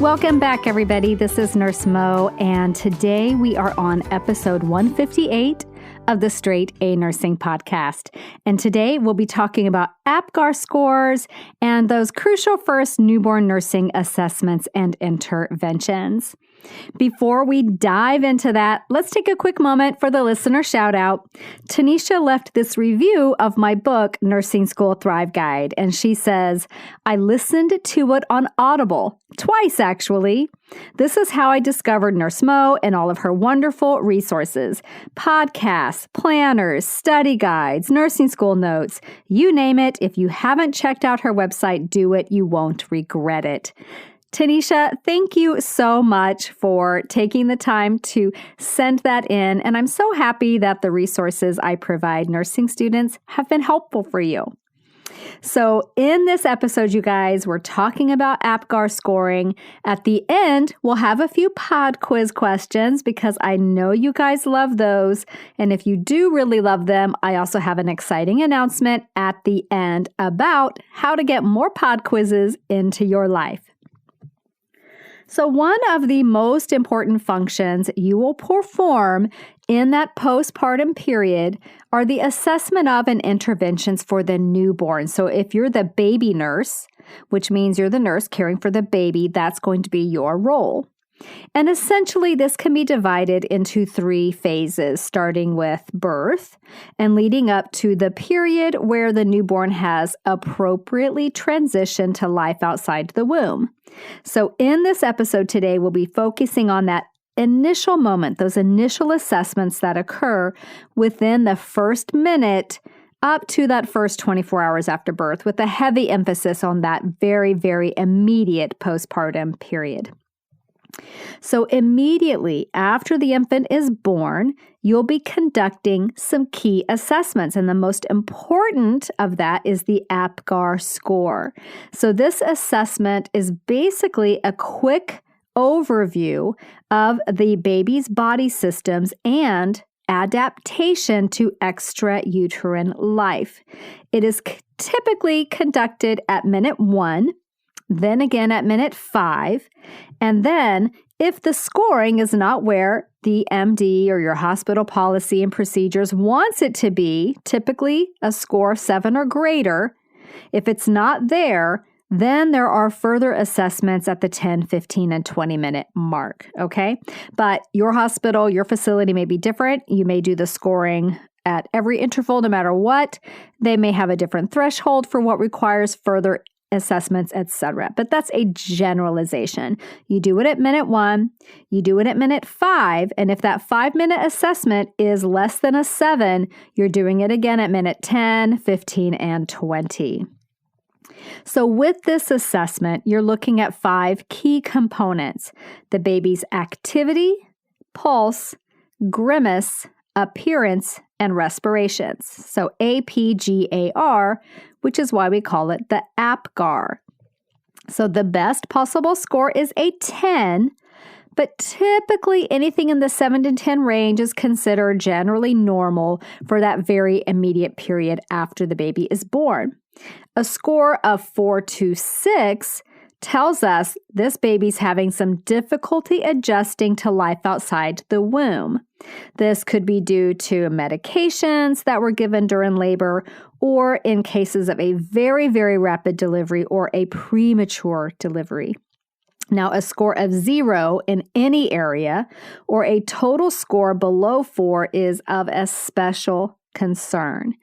Welcome back, everybody. This is Nurse Mo, and today we are on episode 158 of the Straight A Nursing Podcast. And today we'll be talking about APGAR scores and those crucial first newborn nursing assessments and interventions. Before we dive into that, let's take a quick moment for the listener shout out. Tanisha left this review of my book, Nursing School Thrive Guide, and she says, I listened to it on Audible, twice actually. This is how I discovered Nurse Mo and all of her wonderful resources, podcasts, planners, study guides, nursing school notes, you name it. If you haven't checked out her website, do it. You won't regret it. Tanisha, thank you so much for taking the time to send that in, and I'm so happy that the resources I provide nursing students have been helpful for you. So in this episode, you guys, we're talking about APGAR scoring. At the end, we'll have a few pod quiz questions because I know you guys love those, and if you do really love them, I also have an exciting announcement at the end about how to get more pod quizzes into your life. So one of the most important functions you will perform in that postpartum period are the assessment of and interventions for the newborn. So if you're the baby nurse, which means you're the nurse caring for the baby, that's going to be your role. And essentially, this can be divided into 3 phases, starting with birth and leading up to the period where the newborn has appropriately transitioned to life outside the womb. So in this episode today, we'll be focusing on that initial moment, those initial assessments that occur within the first minute up to that first 24 hours after birth, with a heavy emphasis on that very, very immediate postpartum period. So immediately after the infant is born, you'll be conducting some key assessments. And the most important of that is the APGAR score. So this assessment is basically a quick overview of the baby's body systems and adaptation to extrauterine life. It is typically conducted at minute 1, then again at minute 5, and then if the scoring is not where the MD or your hospital policy and procedures wants it to be, typically a score of 7 or greater, if it's not there, then there are further assessments at the 10, 15, and 20-minute mark, okay? But your hospital, your facility may be different. You may do the scoring at every interval, no matter what. They may have a different threshold for what requires further assessments, etc. But that's a generalization. You do it at minute 1, you do it at minute 5, and if that 5-minute assessment is less than a 7, you're doing it again at minute 10, 15, and 20. So with this assessment, you're looking at 5 key components: the baby's activity, pulse, grimace, appearance, and respirations. So APGAR, which is why we call it the APGAR. So the best possible score is a 10, but typically anything in the 7 to 10 range is considered generally normal for that very immediate period after the baby is born. A score of 4 to 6 tells us this baby's having some difficulty adjusting to life outside the womb. This could be due to medications that were given during labor, or in cases of a very, very rapid delivery or a premature delivery. Now, a score of 0 in any area or a total score below 4 is of a special concern.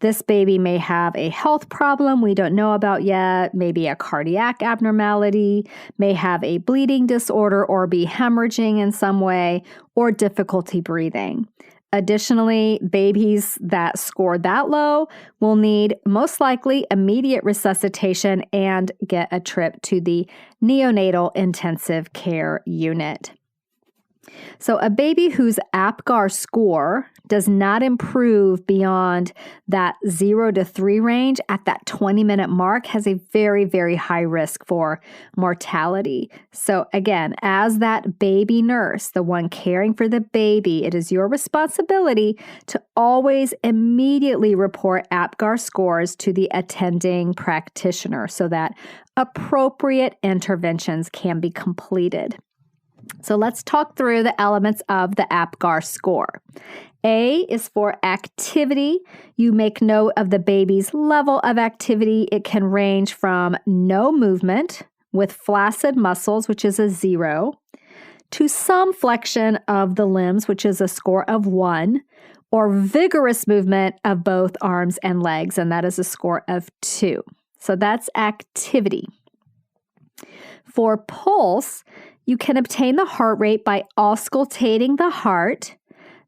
This baby may have a health problem we don't know about yet, maybe a cardiac abnormality, may have a bleeding disorder or be hemorrhaging in some way, or difficulty breathing. Additionally, babies that score that low will need most likely immediate resuscitation and get a trip to the neonatal intensive care unit. So a baby whose APGAR score does not improve beyond that 0 to 3 range at that 20-minute mark has a very, very high risk for mortality. So again, as that baby nurse, the one caring for the baby, it is your responsibility to always immediately report APGAR scores to the attending practitioner so that appropriate interventions can be completed. So let's talk through the elements of the APGAR score. A is for activity. You make note of the baby's level of activity. It can range from no movement with flaccid muscles, which is a 0, to some flexion of the limbs, which is a score of 1, or vigorous movement of both arms and legs, and that is a score of 2. So that's activity. For pulse, you can obtain the heart rate by auscultating the heart,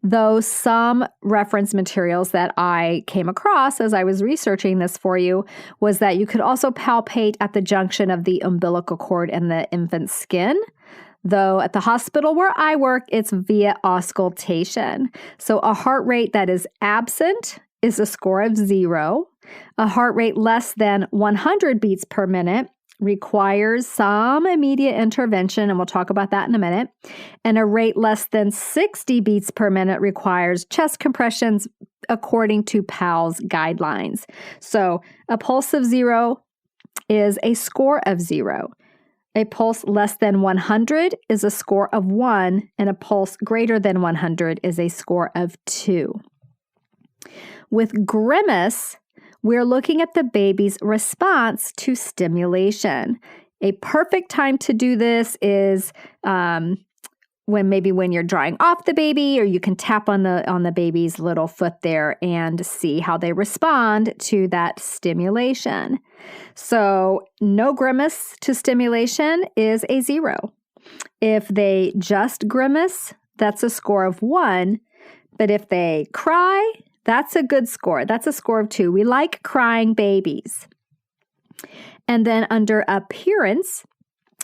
though some reference materials that I came across as I was researching this for you was that you could also palpate at the junction of the umbilical cord and the infant's skin. Though at the hospital where I work, it's via auscultation. So a heart rate that is absent is a score of 0. A heart rate less than 100 beats per minute requires some immediate intervention, and we'll talk about that in a minute. And a rate less than 60 beats per minute requires chest compressions according to PALS guidelines. So a pulse of 0 is a score of 0. A pulse less than 100 is a score of 1, and a pulse greater than 100 is a score of 2. With grimace, we're looking at the baby's response to stimulation. A perfect time to do this is when you're drying off the baby, or you can tap on the baby's little foot there and see how they respond to that stimulation. So no grimace to stimulation is a 0. If they just grimace, that's a score of 1. But if they cry, that's a good score. That's a score of 2. We like crying babies. And then under appearance,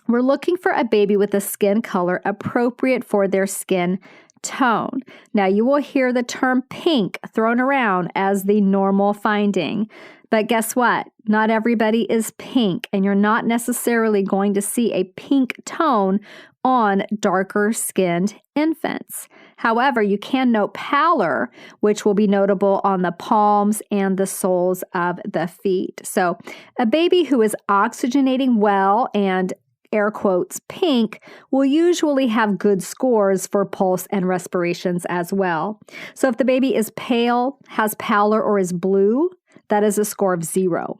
we're looking for a baby with a skin color appropriate for their skin tone. Now, you will hear the term pink thrown around as the normal finding. But guess what? Not everybody is pink, and you're not necessarily going to see a pink tone on darker skinned infants. However, you can note pallor, which will be notable on the palms and the soles of the feet. So a baby who is oxygenating well and air quotes pink will usually have good scores for pulse and respirations as well. So if the baby is pale, has pallor, or is blue, that is a score of 0.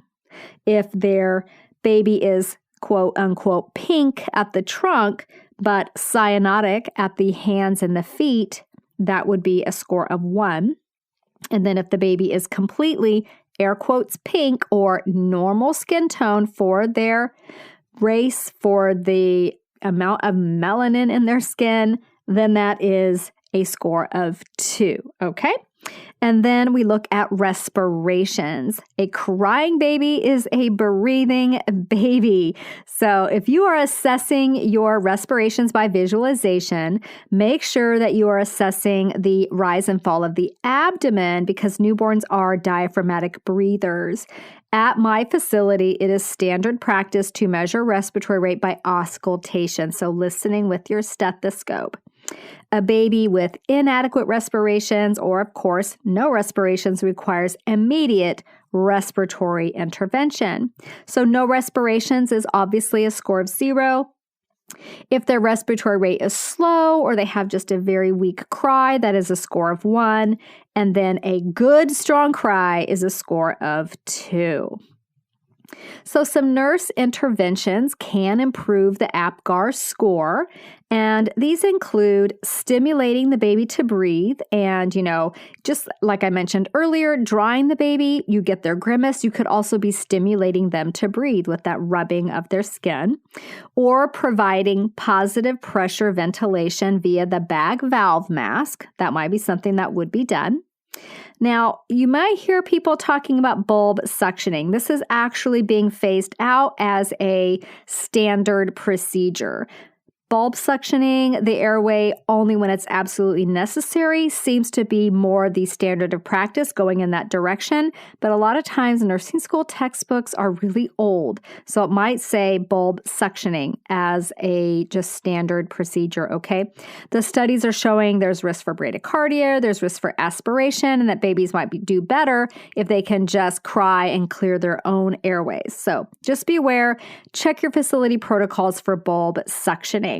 If their baby is quote unquote pink at the trunk, but cyanotic at the hands and the feet, that would be a score of 1. And then if the baby is completely air quotes pink or normal skin tone for their race, for the amount of melanin in their skin, then that is a score of 2, okay? And then we look at respirations. A crying baby is a breathing baby. So if you are assessing your respirations by visualization, make sure that you are assessing the rise and fall of the abdomen because newborns are diaphragmatic breathers. At my facility, it is standard practice to measure respiratory rate by auscultation, so listening with your stethoscope. A baby with inadequate respirations, or of course, no respirations, requires immediate respiratory intervention. So no respirations is obviously a score of 0. If their respiratory rate is slow or they have just a very weak cry, that is a score of 1. And then a good, strong cry is a score of 2. So some nurse interventions can improve the APGAR score, and these include stimulating the baby to breathe and, just like I mentioned earlier, drying the baby, you get their grimace. You could also be stimulating them to breathe with that rubbing of their skin, or providing positive pressure ventilation via the bag valve mask. That might be something that would be done. Now, you might hear people talking about bulb suctioning. This is actually being phased out as a standard procedure. Bulb suctioning the airway only when it's absolutely necessary seems to be more the standard of practice going in that direction, but a lot of times nursing school textbooks are really old, so it might say bulb suctioning as a just standard procedure, okay? The studies are showing there's risk for bradycardia, there's risk for aspiration, and that babies might do better if they can just cry and clear their own airways. So just be aware, check your facility protocols for bulb suctioning.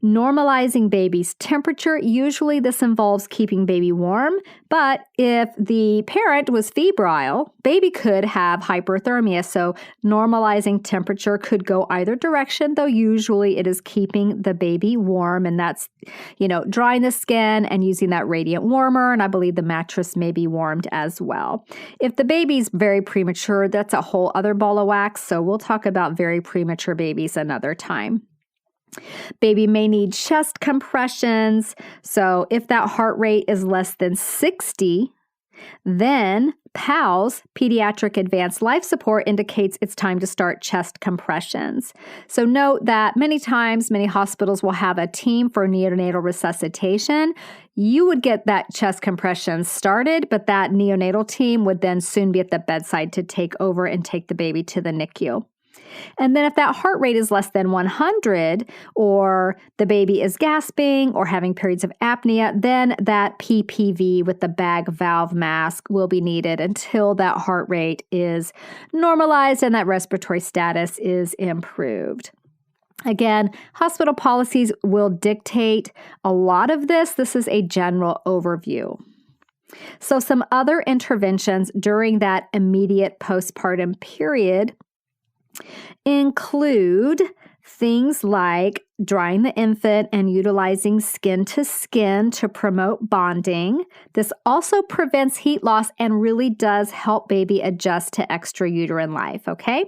Normalizing baby's temperature. Usually this involves keeping baby warm, but if the parent was febrile, baby could have hyperthermia. So normalizing temperature could go either direction, though usually it is keeping the baby warm, and that's, drying the skin and using that radiant warmer, and I believe the mattress may be warmed as well. If the baby's very premature, that's a whole other ball of wax, so we'll talk about very premature babies another time. Baby may need chest compressions. So if that heart rate is less than 60, then PALS, Pediatric Advanced Life Support, indicates it's time to start chest compressions. So note that many times, many hospitals will have a team for neonatal resuscitation. You would get that chest compression started, but that neonatal team would then soon be at the bedside to take over and take the baby to the NICU. And then if that heart rate is less than 100, or the baby is gasping or having periods of apnea, then that PPV with the bag valve mask will be needed until that heart rate is normalized and that respiratory status is improved. Again, hospital policies will dictate a lot of this. This is a general overview. So some other interventions during that immediate postpartum period include things like drying the infant and utilizing skin to skin to promote bonding. This also prevents heat loss and really does help baby adjust to extrauterine life, okay?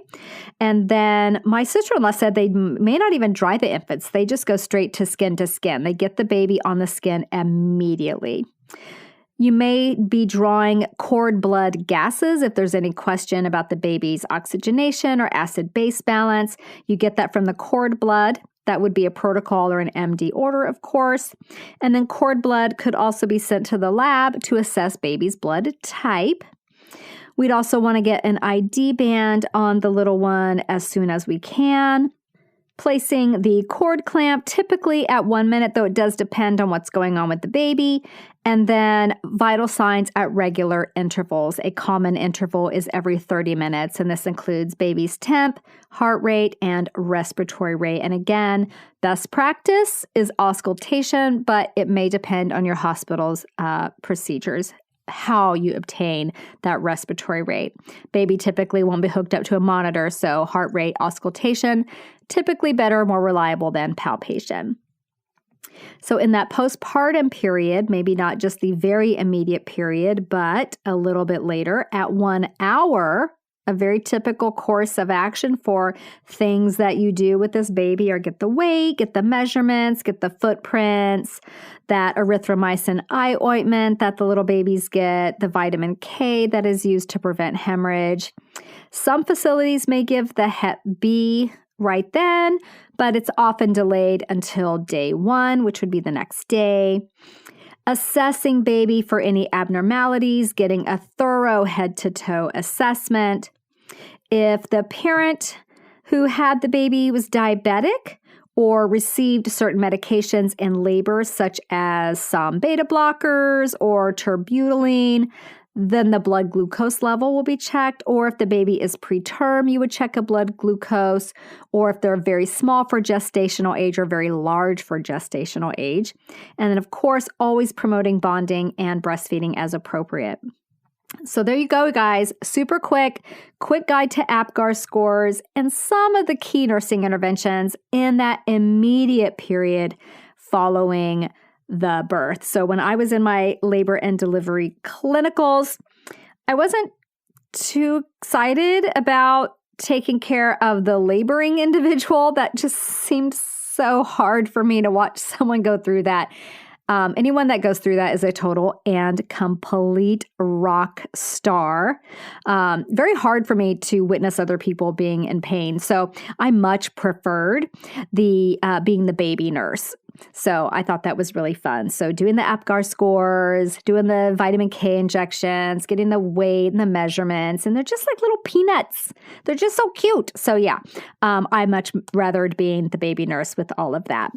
And then my sister-in-law said they may not even dry the infants. They just go straight to skin to skin. They get the baby on the skin immediately. You may be drawing cord blood gases if there's any question about the baby's oxygenation or acid-base balance. You get that from the cord blood. That would be a protocol or an MD order, of course. And then cord blood could also be sent to the lab to assess baby's blood type. We'd also want to get an ID band on the little one as soon as we can. Placing the cord clamp typically at 1 minute, though it does depend on what's going on with the baby. And then vital signs at regular intervals. A common interval is every 30 minutes, and this includes baby's temp, heart rate, and respiratory rate. And again, best practice is auscultation, but it may depend on your hospital's procedures, how you obtain that respiratory rate. Baby typically won't be hooked up to a monitor, so heart rate auscultation, typically better, more reliable than palpation. So in that postpartum period, maybe not just the very immediate period, but a little bit later, at 1 hour, a very typical course of action for things that you do with this baby are get the weight, get the measurements, get the footprints, that erythromycin eye ointment that the little babies get, the vitamin K that is used to prevent hemorrhage. Some facilities may give the Hep B right then, but it's often delayed until day 1, which would be the next day. Assessing baby for any abnormalities, getting a thorough head-to-toe assessment. If the parent who had the baby was diabetic or received certain medications in labor, such as some beta blockers or terbutaline, then the blood glucose level will be checked. Or if the baby is preterm, you would check a blood glucose. Or if they're very small for gestational age or very large for gestational age. And then, of course, always promoting bonding and breastfeeding as appropriate. So there you go, guys. Super quick guide to APGAR scores and some of the key nursing interventions in that immediate period following the birth. So when I was in my labor and delivery clinicals, I wasn't too excited about taking care of the laboring individual. That just seemed so hard for me to watch someone go through that. Anyone that goes through that is a total and complete rock star. Very hard for me to witness other people being in pain. So I much preferred being the baby nurse. So I thought that was really fun. So doing the APGAR scores, doing the vitamin K injections, getting the weight and the measurements, and they're just like little peanuts. They're just so cute. So yeah, I much rathered being the baby nurse with all of that.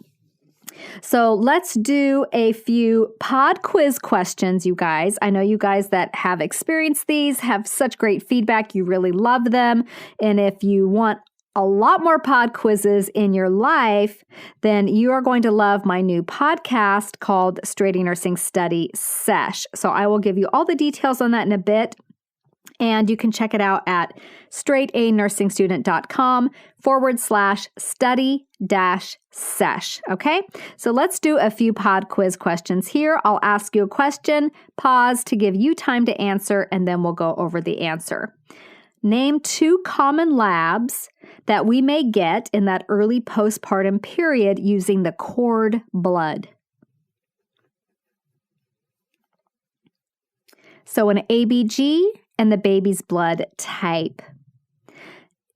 So let's do a few pod quiz questions, you guys. I know you guys that have experienced these have such great feedback. You really love them. And if you want a lot more pod quizzes in your life, then you are going to love my new podcast called Straight A Nursing Study Sesh. So I will give you all the details on that in a bit. And you can check it out at straightanursingstudent.com/study-sesh. Okay, so let's do a few pod quiz questions here. I'll ask you a question, pause to give you time to answer, and then we'll go over the answer. Name 2 common labs that we may get in that early postpartum period using the cord blood. So an ABG and the baby's blood type.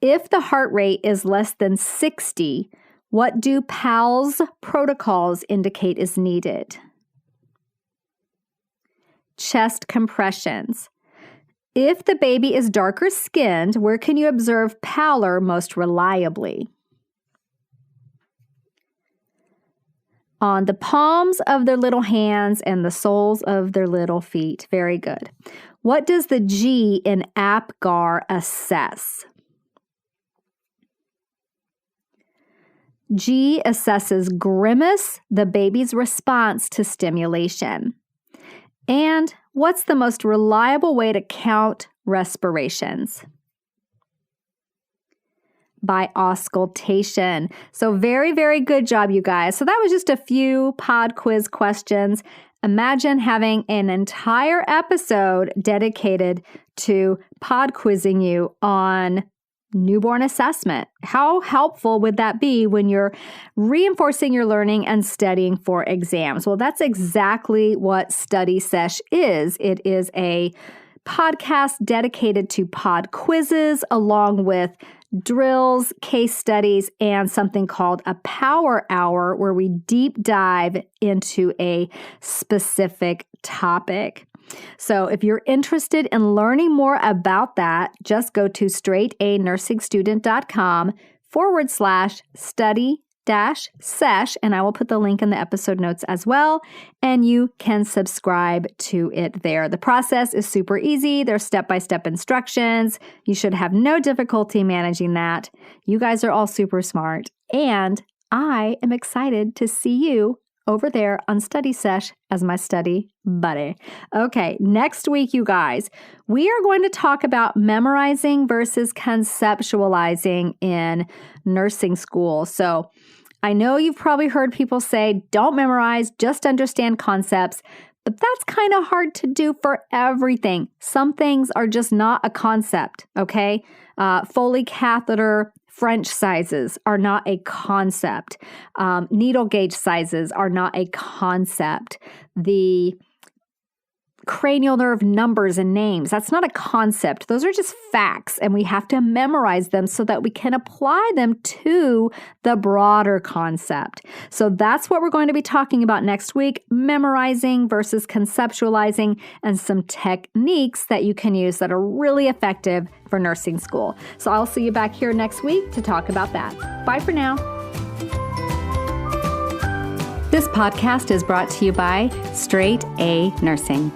If the heart rate is less than 60, what do PALS protocols indicate is needed? Chest compressions. If the baby is darker skinned, where can you observe pallor most reliably? On the palms of their little hands and the soles of their little feet. Very good. What does the G in APGAR assess? G assesses grimace, the baby's response to stimulation. And what's the most reliable way to count respirations? By auscultation. So very, very good job, you guys. So that was just a few pod quiz questions. Imagine having an entire episode dedicated to pod quizzing you on newborn assessment. How helpful would that be when you're reinforcing your learning and studying for exams? Well, that's exactly what Study Sesh is. It is a podcast dedicated to pod quizzes along with drills, case studies, and something called a power hour where we deep dive into a specific topic. So if you're interested in learning more about that, just go to straightanursingstudent.com/study-sesh, and I will put the link in the episode notes as well, and you can subscribe to it there. The process is super easy. There's step-by-step instructions. You should have no difficulty managing that. You guys are all super smart, and I am excited to see you over there on Study Sesh as my study buddy. Okay, next week, you guys, we are going to talk about memorizing versus conceptualizing in nursing school. So I know you've probably heard people say, don't memorize, just understand concepts, but that's kind of hard to do for everything. Some things are just not a concept, okay? Foley catheter French sizes are not a concept. Needle gauge sizes are not a concept. The cranial nerve numbers and names, that's not a concept. Those are just facts, and we have to memorize them so that we can apply them to the broader concept. So that's what we're going to be talking about next week, memorizing versus conceptualizing, and some techniques that you can use that are really effective for nursing school. So I'll see you back here next week to talk about that. Bye for now. This podcast is brought to you by Straight A Nursing.